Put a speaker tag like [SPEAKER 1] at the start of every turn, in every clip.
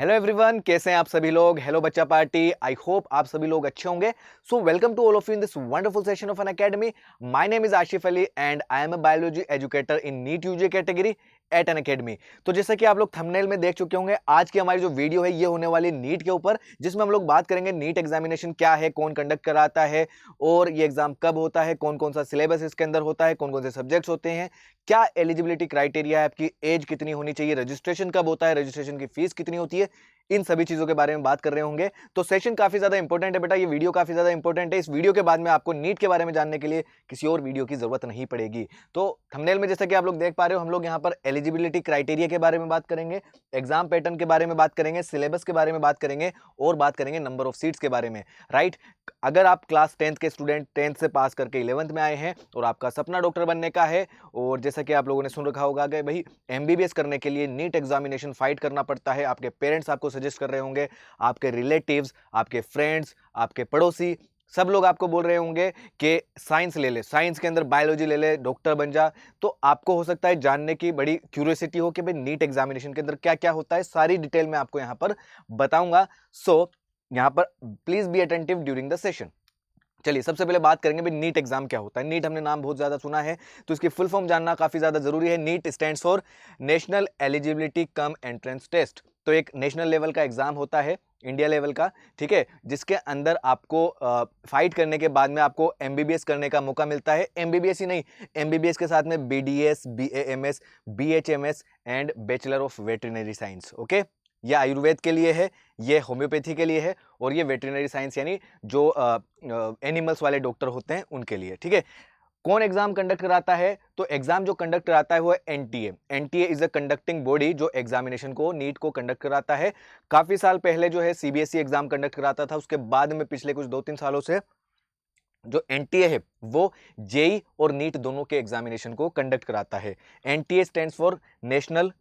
[SPEAKER 1] Hello everyone, कैसे हैं आप सभी लोग। हेलो बच्चा पार्टी, आई होप आप सभी लोग अच्छे होंगे। So welcome to all of you in this wonderful session of Unacademy. My name is Ashif Ali and I am a biology educator in NEET UG category at Unacademy. तो जैसा कि आप लोग थंबनेल में देख चुके होंगे, आज की हमारी जो वीडियो है ये होने वाली नीट के ऊपर, जिसमें हम लोग बात करेंगे नीट एग्जामिनेशन क्या है, कौन कंडक्ट कराता है और ये एग्जाम कब होता है, कौन कौन सा सिलेबस इसके अंदर होता है, कौन कौन से सब्जेक्ट्स होते हैं, क्या एलिजिबिलिटी क्राइटेरिया है, आपकी एज कितनी होनी चाहिए, रजिस्ट्रेशन कब होता है, रजिस्ट्रेशन की फीस कितनी होती है, इन सभी चीजों के बारे में बात कर रहे होंगे। तो सेशन काफी ज्यादा इंपॉर्टेंट है बेटा, ये वीडियो काफी ज्यादा इंपॉर्टेंट है। इस वीडियो के बाद में आपको नीट के बारे में जानने के लिए किसी और वीडियो की जरूरत नहीं पड़ेगी। तो थंबनेल में जैसा कि आप लोग देख पा रहे हो, हम लोग यहाँ पर एलिजिबिलिटी क्राइटेरिया के बारे में बात करेंगे, एग्जाम पैटर्न के बारे में बात करेंगे, सिलेबस के बारे में बात करेंगे और बात करेंगे नंबर ऑफ सीट्स के बारे में। राइट, अगर आप क्लास 10th के स्टूडेंट, 10th से पास करके 11th में आए हैं और आपका सपना डॉक्टर बनने का है, और जैसा कि आप लोगों ने सुन रखा होगा कि भाई एमबीबीएस करने के लिए नीट एग्जामिनेशन फाइट करना पड़ता है, आपके पेरेंट्स आपको सजेस्ट कर रहे होंगे, आपके रिलेटिव्स, आपके फ्रेंड्स, आपके पड़ोसी, सब लोग आपको बोल रहे होंगे कि साइंस ले ले, साइंस के अंदर बायोलॉजी ले ले, डॉक्टर बन जा। तो आपको हो सकता है जानने की बड़ी क्यूरियोसिटी हो कि भाई नीट एग्जामिनेशन के अंदर क्या क्या होता है, सारी डिटेल में आपको यहां पर बताऊंगा। सो यहां पर please be attentive during the session. चलिए सबसे पहले बात करेंगे भाई नीट एग्जाम क्या होता है। नीट हमने नाम बहुत ज्यादा सुना है, तो इसकी फुल फॉर्म जानना काफी ज्यादा जरूरी है। NEET stands for national eligibility cum entrance test. तो एक नेशनल लेवल का एग्जाम होता है, इंडिया लेवल का, ठीक है, जिसके अंदर आपको फाइट करने के बाद में आपको एमबीबीएस करने का मौका मिलता है। एमबीबीएस ही नहीं, एमबीबीएस के साथ में BDS, BAMS, BHMS and bachelor of veterinary science. Okay, ये आयुर्वेद के लिए है, ये होम्योपैथी के लिए है, और ये वेटरनरी साइंस यानी जो एनिमल्स वाले डॉक्टर होते हैं उनके लिए। ठीक है, कौन एग्जाम कंडक्ट कराता है? तो एग्जाम जो कंडक्ट कराता है वो है NTA. NTA is a conducting body जो एग्जामिनेशन को, नीट को कंडक्ट कराता है। काफी साल पहले जो है सीबीएसई एग्जाम कंडक्ट कराता था, उसके बाद में पिछले कुछ 2-3 सालों से जो एनटीए है वो जेई और नीट दोनों के एग्जामिनेशन को कंडक्ट कराता है। NTA stands for national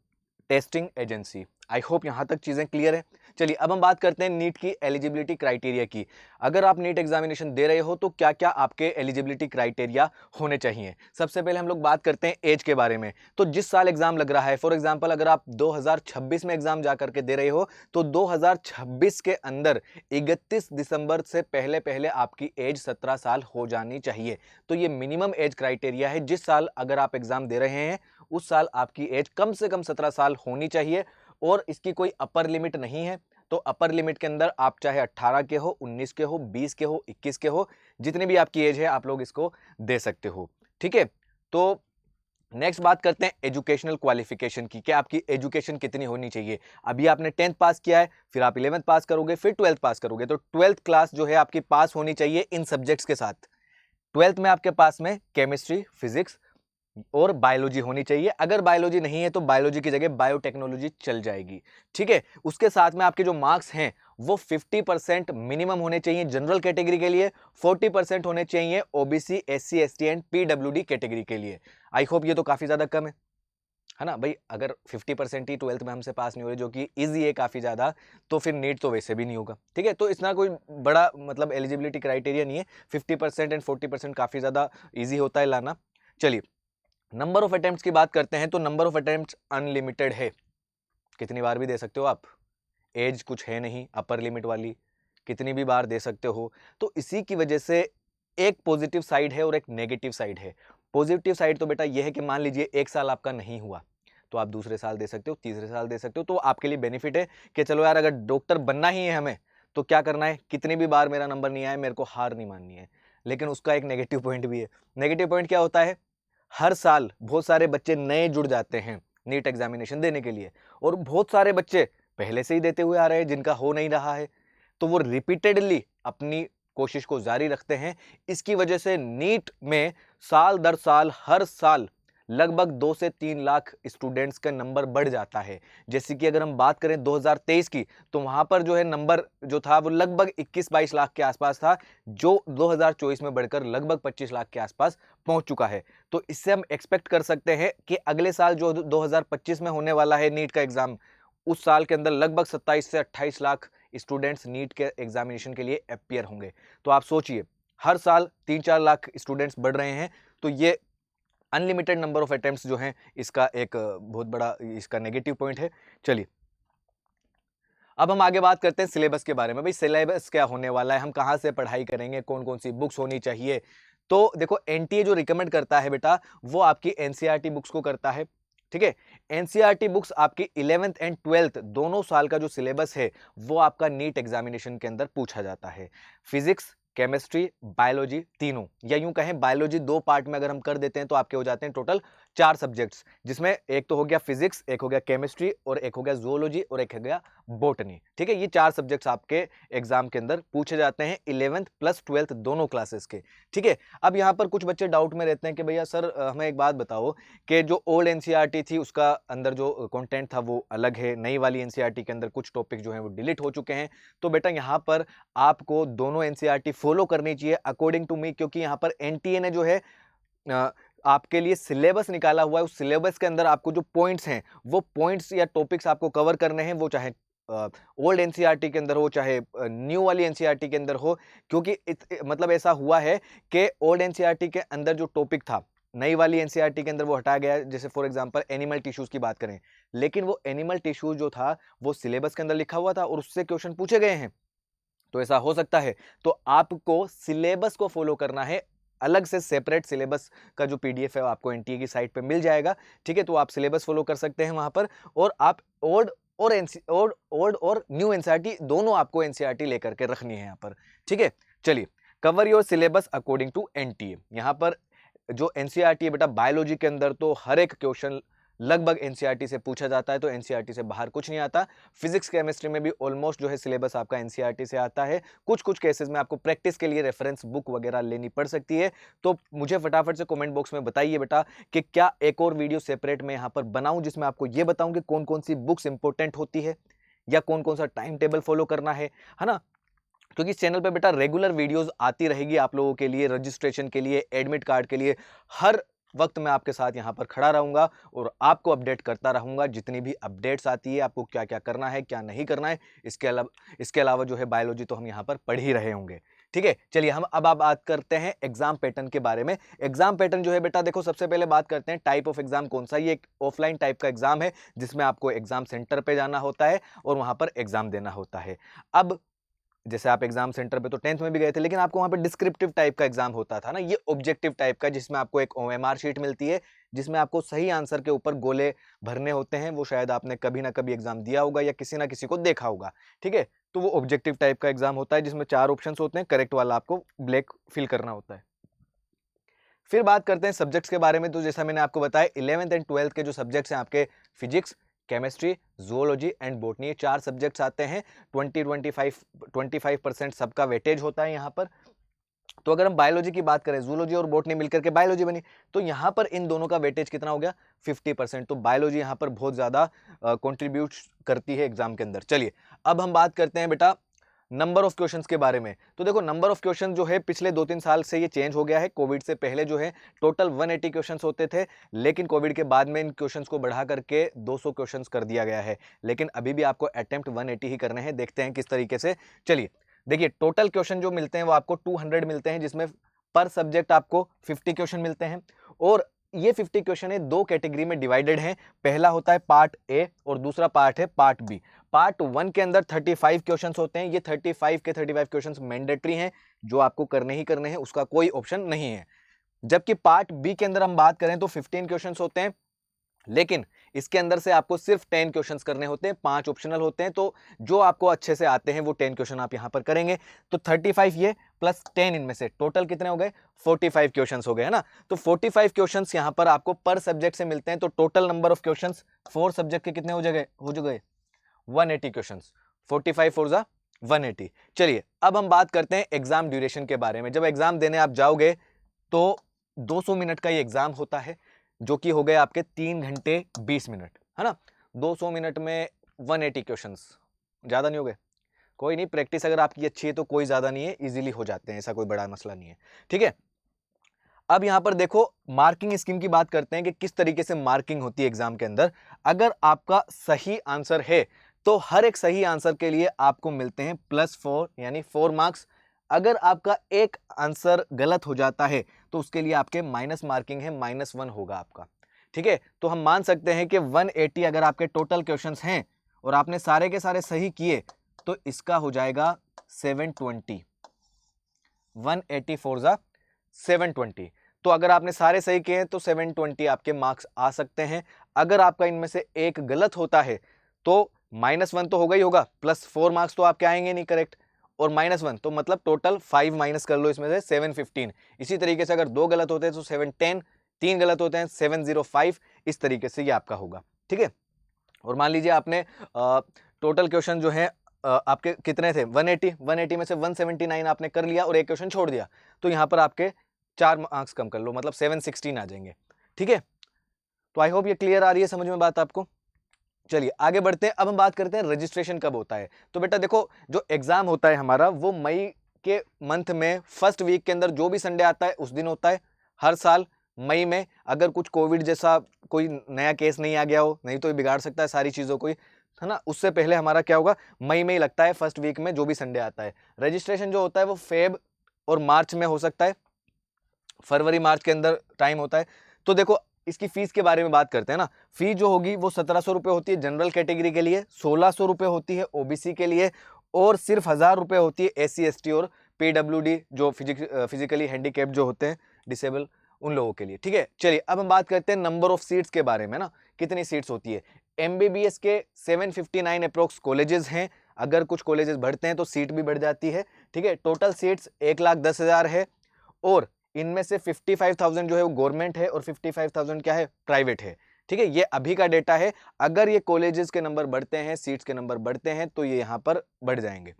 [SPEAKER 1] testing agency. I hope यहां तक चीजें क्लियर है। चलिए अब हम बात करते हैं नीट की एलिजिबिलिटी क्राइटेरिया की। अगर आप नीट एग्जामिनेशन दे रहे हो तो क्या क्या आपके एलिजिबिलिटी क्राइटेरिया होने चाहिए। सबसे पहले हम लोग बात करते हैं एज के बारे में। तो जिस साल एग्जाम लग रहा है, फॉर एग्जांपल अगर आप 2026 में एग्जाम जा करके दे रहे हो तो 2026 के अंदर 31 दिसंबर से पहले पहले आपकी एज 17 साल हो जानी चाहिए। तो ये मिनिमम एज क्राइटेरिया है। जिस साल अगर आप एग्जाम दे रहे हैं उस साल आपकी एज कम से कम 17 साल होनी चाहिए, और इसकी कोई अपर लिमिट नहीं है। तो अपर लिमिट के अंदर आप चाहे 18 के हो, 19 के हो, 20 के हो, 21 के हो, जितनी भी आपकी एज है आप लोग इसको दे सकते हो। ठीक है, तो नेक्स्ट बात करते हैं एजुकेशनल क्वालिफिकेशन की, कि आपकी एजुकेशन कितनी होनी चाहिए। अभी आपने 10th पास किया है, फिर आप 11th पास करोगे, फिर 12th पास करोगे, तो 12th क्लास जो है आपकी पास होनी चाहिए इन सब्जेक्ट्स के साथ। 12th में आपके पास में केमिस्ट्री, फिजिक्स और बायोलॉजी होनी चाहिए। अगर बायोलॉजी नहीं है तो बायोलॉजी की जगह बायोटेक्नोलॉजी चल जाएगी। ठीक है, उसके साथ में आपके जो मार्क्स हैं वो 50% मिनिमम होने चाहिए जनरल कैटेगरी के लिए, 40% होने चाहिए OBC, SC, ST and PWD category के लिए। आई होप ये तो काफी ज्यादा कम है ना भाई। अगर 50% ही 12th में हमसे पास नहीं हो रहे, जो कि इजी है काफी ज्यादा, तो फिर नीट तो वैसे भी नहीं होगा। ठीक है, तो इतना कोई बड़ा मतलब एलिजिबिलिटी क्राइटेरिया नहीं है। 50% एंड 40% काफी ज्यादा इजी होता है लाना। चलिए नंबर ऑफ अटेम्प्ट्स की बात करते हैं। तो नंबर ऑफ अटेम्प्ट्स अनलिमिटेड है, कितनी बार भी दे सकते हो आप। एज कुछ है नहीं अपर लिमिट वाली, कितनी भी बार दे सकते हो। तो इसी की वजह से एक पॉजिटिव साइड है और एक नेगेटिव साइड है। पॉजिटिव साइड तो बेटा यह है कि मान लीजिए एक साल आपका नहीं हुआ तो आप दूसरे साल दे सकते हो, तीसरे साल दे सकते हो, तो आपके लिए बेनिफिट है कि चलो यार अगर डॉक्टर बनना ही है हमें तो क्या करना है, कितनी भी बार मेरा नंबर नहीं आया मेरे को हार नहीं माननी है। लेकिन उसका एक नेगेटिव पॉइंट भी है। नेगेटिव पॉइंट क्या होता है, हर साल बहुत सारे बच्चे नए जुड़ जाते हैं नीट एग्जामिनेशन देने के लिए, और बहुत सारे बच्चे पहले से ही देते हुए आ रहे हैं जिनका हो नहीं रहा है, तो वो रिपीटेडली अपनी कोशिश को जारी रखते हैं। इसकी वजह से नीट में साल दर साल हर साल लगभग 2 से 3 लाख स्टूडेंट्स का नंबर बढ़ जाता है। जैसे कि अगर हम बात करें 2023 की, तो वहां पर जो है नंबर जो था वो लगभग 21-22 लाख के आसपास था, जो 2024 में बढ़कर लगभग 25 लाख के आसपास पहुंच चुका है। तो इससे हम एक्सपेक्ट कर सकते हैं कि अगले साल जो 2025 में होने वाला है नीट का एग्जाम, उस साल के अंदर लगभग 27 से 28 लाख स्टूडेंट्स नीट के एग्जामिनेशन के लिए अपियर होंगे। तो आप सोचिए, हर साल 3-4 लाख स्टूडेंट्स बढ़ रहे हैं, तो ये अनलिमिटेड नंबर ऑफ अटेम्प्ट्स जो हैं इसका एक बहुत बड़ा इसका नेगेटिव पॉइंट है। चलिए अब हम आगे बात करते हैं सिलेबस के बारे में। भाई सिलेबस क्या होने वाला है, हम कहाँ से पढ़ाई करेंगे, कौन कौन सी बुक्स होनी चाहिए। तो देखो एनटीए जो रिकमेंड करता है बेटा, वो आपकी एनसीईआरटी बुक्स को करता है। ठीक है, एनसीईआरटी बुक्स आपकी 11th एंड 12th दोनों साल का जो सिलेबस है वो आपका नीट एग्जामिनेशन के अंदर पूछा जाता है। फिजिक्स, केमिस्ट्री, बायोलॉजी तीनों, या यूं कहें बायोलॉजी दो पार्ट में अगर हम कर देते हैं तो आपके हो जाते हैं टोटल 4 सब्जेक्ट्स, जिसमें एक तो हो गया फिजिक्स, एक हो गया केमिस्ट्री, और एक हो गया जूलॉजी, और एक हो गया बॉटनी। ठीक है, ये 4 सब्जेक्ट्स आपके एग्जाम के अंदर पूछे जाते हैं 11th प्लस 12th दोनों क्लासेस के। ठीक है, अब यहां पर कुछ बच्चे डाउट में रहते हैं कि भैया सर हमें एक बात बताओ कि जो ओल्ड एनसीईआरटी थी उसका अंदर जो कंटेंट था वो अलग है, नई वाली एनसीईआरटी के अंदर कुछ टॉपिक जो है वो डिलीट हो चुके हैं। तो बेटा यहाँ पर आपको दोनों एनसीईआरटी फॉलो करनी चाहिए अकॉर्डिंग टू मी, क्योंकि यहाँ पर एनटीए ने जो है आपके लिए सिलेबस निकाला हुआ है। उस सिलेबस के अंदर आपको जो पॉइंट्स हैं वो पॉइंट्स या टॉपिक्स आपको कवर करने हैं, वो चाहे ओल्ड एनसीईआरटी के अंदर हो चाहे न्यू वाली एनसीईआरटी के अंदर हो। क्योंकि मतलब ऐसा हुआ है कि ओल्ड एनसीईआरटी के अंदर जो टॉपिक था नई वाली एनसीईआरटी के अंदर वो हटाया गया, जैसे फॉर एग्जांपल एनिमल टिश्यूज की बात करें, लेकिन वो एनिमल टिश्यूज जो था वो सिलेबस के अंदर लिखा हुआ था और उससे क्वेश्चन पूछे गए हैं। तो ऐसा हो सकता है, तो आपको सिलेबस को फॉलो करना है। अलग से सेपरेट सिलेबस का जो पीडीएफ है आपको एनटीए की साइट पे मिल जाएगा। ठीक है, तो आप सिलेबस फॉलो कर सकते हैं वहां पर, और आप ओल्ड और न्यू एनसीईआरटी दोनों आपको एनसीईआरटी लेकर के रखनी है यहाँ पर। ठीक है, चलिए, cover your syllabus according to NTA. यहाँ पर जो एनसीईआरटी है बेटा, बायोलॉजी के अंदर तो हर एक क्वेश्चन लगभग एनसीईआरटी से पूछा जाता है, तो एनसीईआरटी से बाहर कुछ नहीं आता। फिजिक्स केमिस्ट्री में भी ऑलमोस्ट जो है सिलेबस आपका एनसीईआरटी से आता है। कुछ कुछ केसेस में आपको प्रैक्टिस के लिए रेफरेंस बुक वगैरह लेनी पड़ सकती है। तो मुझे फटाफट से कमेंट बॉक्स में बताइए बेटा कि क्या एक और वीडियो सेपरेट में यहाँ पर बनाऊं जिसमें आपको ये बताऊं कि कौन कौन सी बुक्स इंपॉर्टेंट होती है या कौन कौन सा टाइम टेबल फॉलो करना है ना। क्योंकि इस चैनल पे बेटा रेगुलर वीडियोस आती रहेगी आप लोगों के लिए, रजिस्ट्रेशन के लिए, एडमिट कार्ड के लिए। हर वक्त मैं आपके साथ यहाँ पर खड़ा रहूंगा और आपको अपडेट करता रहूंगा। जितनी भी अपडेट्स आती है, आपको क्या क्या करना है क्या नहीं करना है, इसके अलावा जो है बायोलॉजी तो हम यहाँ पर पढ़ ही रहे होंगे। ठीक है, चलिए हम अब बात करते हैं एग्जाम पैटर्न के बारे में। एग्जाम पैटर्न जो है बेटा, देखो सबसे पहले बात करते हैं टाइप ऑफ एग्जाम कौन सा। ये एक ऑफलाइन टाइप का एग्जाम है जिसमें आपको एग्जाम सेंटर पे जाना होता है और वहां पर एग्जाम देना होता है। अब जैसे आप एग्जाम सेंटर पे तो 10th में भी गए थे, लेकिन आपको वहां पे डिस्क्रिप्टिव टाइप का एग्जाम होता था ना, ये ऑब्जेक्टिव टाइप का, जिसमें आपको एक ओएमआर शीट मिलती है जिसमें आपको सही आंसर के ऊपर गोले भरने होते हैं। वो शायद आपने कभी ना कभी एग्जाम दिया होगा या किसी ना किसी को देखा होगा। ठीक है, तो वो ऑब्जेक्टिव टाइप का एग्जाम होता है जिसमें 4 ऑप्शन होते हैं, करेक्ट वाला आपको ब्लैक फिल करना होता है। फिर बात करते हैं सब्जेक्ट्स के बारे में। तो जैसा मैंने आपको बताया 11th एंड 12th के जो सब्जेक्ट्स हैं आपके, physics, chemistry, zoology and botany, ये 4 सब्जेक्ट्स आते हैं। 25% सबका वेटेज होता है यहाँ पर। तो अगर हम बायोलॉजी की बात करें, जूलॉजी और बॉटनी मिलकर के बायोलॉजी बनी, तो यहाँ पर इन दोनों का वेटेज कितना हो गया, 50%। तो बायोलॉजी यहाँ पर बहुत ज्यादा कॉन्ट्रीब्यूट करती है एग्जाम के अंदर। चलिए अब हम बात करते हैं बेटा नंबर ऑफ क्वेश्चंस के बारे में। तो देखो नंबर ऑफ क्वेश्चन जो है पिछले 2-3 साल से ये चेंज हो गया है। कोविड से पहले जो है टोटल 180 क्वेश्चंस होते थे, लेकिन कोविड के बाद में इन क्वेश्चंस को बढ़ा करके 200 क्वेश्चंस कर दिया गया है। लेकिन अभी भी आपको अटेम्प्ट 180 ही करने हैं, देखते हैं किस तरीके से। चलिए देखिए, टोटल क्वेश्चन जो मिलते हैं वो आपको 200 मिलते हैं, जिसमें पर सब्जेक्ट आपको 50 क्वेश्चन मिलते हैं। और ये 50 क्वेश्चन है, 2 कैटेगरी में डिवाइडेड है। पहला होता है पार्ट ए और दूसरा पार्ट है पार्ट बी। पार्ट 1 के अंदर 35 क्वेश्चंस होते हैं। ये 35 के 35 क्वेश्चंस मैंडेटरी हैं, जो आपको करने ही करने हैं, उसका कोई ऑप्शन नहीं है। जबकि पार्ट बी के अंदर हम बात करें तो 15 क्वेश्चंस होते हैं, लेकिन इसके अंदर से आपको सिर्फ 10 क्वेश्चंस करने होते हैं, 5 ऑप्शनल होते हैं। तो जो आपको अच्छे से आते हैं वो 10 क्वेश्चन आप यहां पर करेंगे। तो 35 ये प्लस 10 इनमें से टोटल कितने हो गए, 45 क्वेश्चंस हो गए, है ना। तो 45 क्वेश्चंस यहां पर आपको पर सब्जेक्ट से मिलते हैं। तो total number of questions 4 subject के कितने हो गए 180 क्वेश्चंस। 45 फोर जा 180। चलिए अब हम बात करते हैं एग्जाम ड्यूरेशन के बारे में। जब एग्जाम देने आप जाओगे तो 200 मिनट का ये एग्जाम होता है, जो कि हो गए आपके 3 घंटे 20 मिनट, है ना। 200 मिनट में 180 क्वेश्चंस, ज्यादा नहीं हो गए। कोई नहीं, प्रैक्टिस अगर आपकी अच्छी है तो कोई ज्यादा नहीं है, इजीली हो जाते हैं, ऐसा कोई बड़ा मसला नहीं है। ठीक है, अब यहां पर देखो मार्किंग स्कीम की बात करते हैं कि किस तरीके से मार्किंग होती है एग्जाम के अंदर। अगर आपका सही आंसर है तो हर एक सही आंसर के लिए आपको मिलते हैं +4 यानी 4 मार्क्स। अगर आपका एक आंसर गलत हो जाता है तो उसके लिए आपके माइनस मार्किंग है, -1 होगा आपका। ठीक है, तो हम मान सकते हैं कि 180 अगर आपके टोटल क्वेश्चंस हैं और आपने सारे के सारे सही किए तो इसका हो जाएगा 720, 184 जा 720। तो अगर आपने सारे सही किए तो 720 आपके मार्क्स आ सकते हैं। अगर आपका इनमें से एक गलत होता है तो -1 तो होगा ही होगा, +4 मार्क्स तो आपके आएंगे नहीं करेक्ट, और -1 तो मतलब टोटल 5 माइनस कर लो इसमें से 715। इसी तरीके से अगर 2 गलत होते हैं तो 710, 3 गलत होते हैं 705, इस तरीके से ये आपका होगा, ठीक है। और मान लीजिए आपने टोटल क्वेश्चन जो है आपके कितने थे, 180 में से 179 आपने कर लिया और एक क्वेश्चन छोड़ दिया, तो यहाँ पर आपके 4 मार्क्स कम कर लो, मतलब 716 आ जाएंगे, ठीक है। तो आई होप ये क्लियर आ रही है समझ में बात आपको। चलिए आगे बढ़ते हैं। अब हम बात करते हैं रजिस्ट्रेशन कब होता है। तो बेटा देखो, जो एग्जाम होता है हमारा वो मई के मंथ में फर्स्ट वीक के अंदर जो भी संडे आता है उस दिन होता है हर साल मई में। अगर कुछ कोविड जैसा कोई नया केस नहीं आ गया हो, नहीं तो ये बिगाड़ सकता है सारी चीज़ों को, है ना। उससे पहले हमारा क्या होगा, मई में ही लगता है फर्स्ट वीक में जो भी संडे आता है। रजिस्ट्रेशन जो होता है वो फेब और मार्च में हो सकता है, फरवरी मार्च के अंदर टाइम होता है। तो देखो इसकी फीस के बारे में बात करते हैं ना। फीस जो होगी वो 1700 रुपये होती है जनरल कैटेगरी के लिए, 1600 रुपये होती है ओबीसी के लिए, और सिर्फ 1000 रुपये होती है एससी एसटी और पीडब्ल्यूडी जो फिजिकली हैंडीकैप जो होते हैं, डिसेबल, उन लोगों के लिए, ठीक है। चलिए अब हम बात करते हैं नंबर ऑफ सीट्स के बारे में ना, कितनी सीट्स होती है। एमबीबीएस के 759 अप्रोक्स कॉलेजेस हैं। अगर कुछ कॉलेजेस बढ़ते हैं तो सीट भी बढ़ जाती है, ठीक है। टोटल सीट्स 1,10,000 है, और इनमें से 55,000 जो है वो गवर्नमेंट है और 55,000 क्या है, प्राइवेट है, ठीक है। ये अभी का डेटा है। अगर ये कॉलेजेस के नंबर बढ़ते हैं, सीट्स के नंबर बढ़ते हैं, तो ये यहाँ पर बढ़ जाएंगे।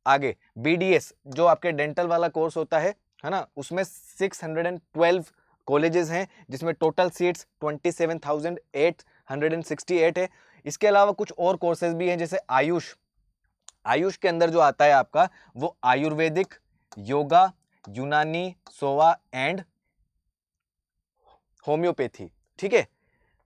[SPEAKER 1] आगे बीडीएस जो आपके डेंटल वाला कोर्स होता है ना, उसमें 612 कॉलेजेस हैं, जिसमें टोटल सीट्स 27,868 है। इसके अलावा कुछ और कोर्सेज भी हैं, जैसे आयुष। आयुष के अंदर जो आता है आपका वो आयुर्वेदिक, योगा, यूनानी, सोवा एंड होम्योपैथी, ठीक है।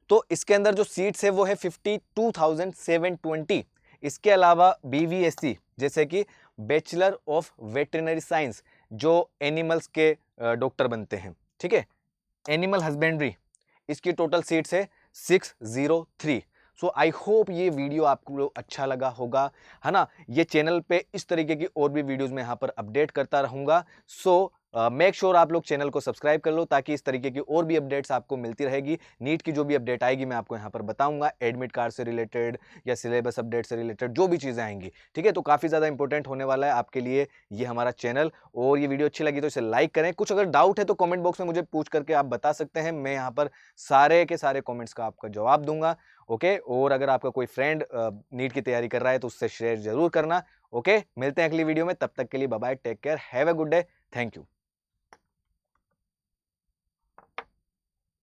[SPEAKER 1] तो इसके अंदर जो सीट्स है वो है 52,720। इसके अलावा बीवीएससी जैसे कि बैचलर ऑफ वेटरनरी साइंस, जो एनिमल्स के डॉक्टर बनते हैं, ठीक है, एनिमल हस्बेंड्री, इसकी टोटल सीट्स है 603। सो आई होप ये वीडियो आपको अच्छा लगा होगा, है ना। ये चैनल पे इस तरीके की और भी वीडियोस मैं यहाँ पर अपडेट करता रहूँगा। सो मेक श्योर आप लोग चैनल को सब्सक्राइब कर लो, ताकि इस तरीके की और भी अपडेट्स आपको मिलती रहेगी। नीट की जो भी अपडेट आएगी मैं आपको यहाँ पर बताऊंगा, एडमिट कार्ड से रिलेटेड या सिलेबस अपडेट से रिलेटेड जो भी चीज़ें आएंगी, ठीक है। तो काफ़ी ज़्यादा इंपॉर्टेंट होने वाला है आपके लिए ये हमारा चैनल। और ये वीडियो अच्छी लगी तो इसे लाइक करें। कुछ अगर डाउट है तो कॉमेंट बॉक्स में मुझे पूछ करके आप बता सकते हैं, मैं यहाँ पर सारे के सारे कॉमेंट्स का आपका जवाब दूंगा, ओके। और अगर आपका कोई फ्रेंड नीट की तैयारी कर रहा है तो उससे शेयर जरूर करना, ओके। मिलते हैं अगली वीडियो में, तब तक के लिए bye bye, take care, have a good day, thank you.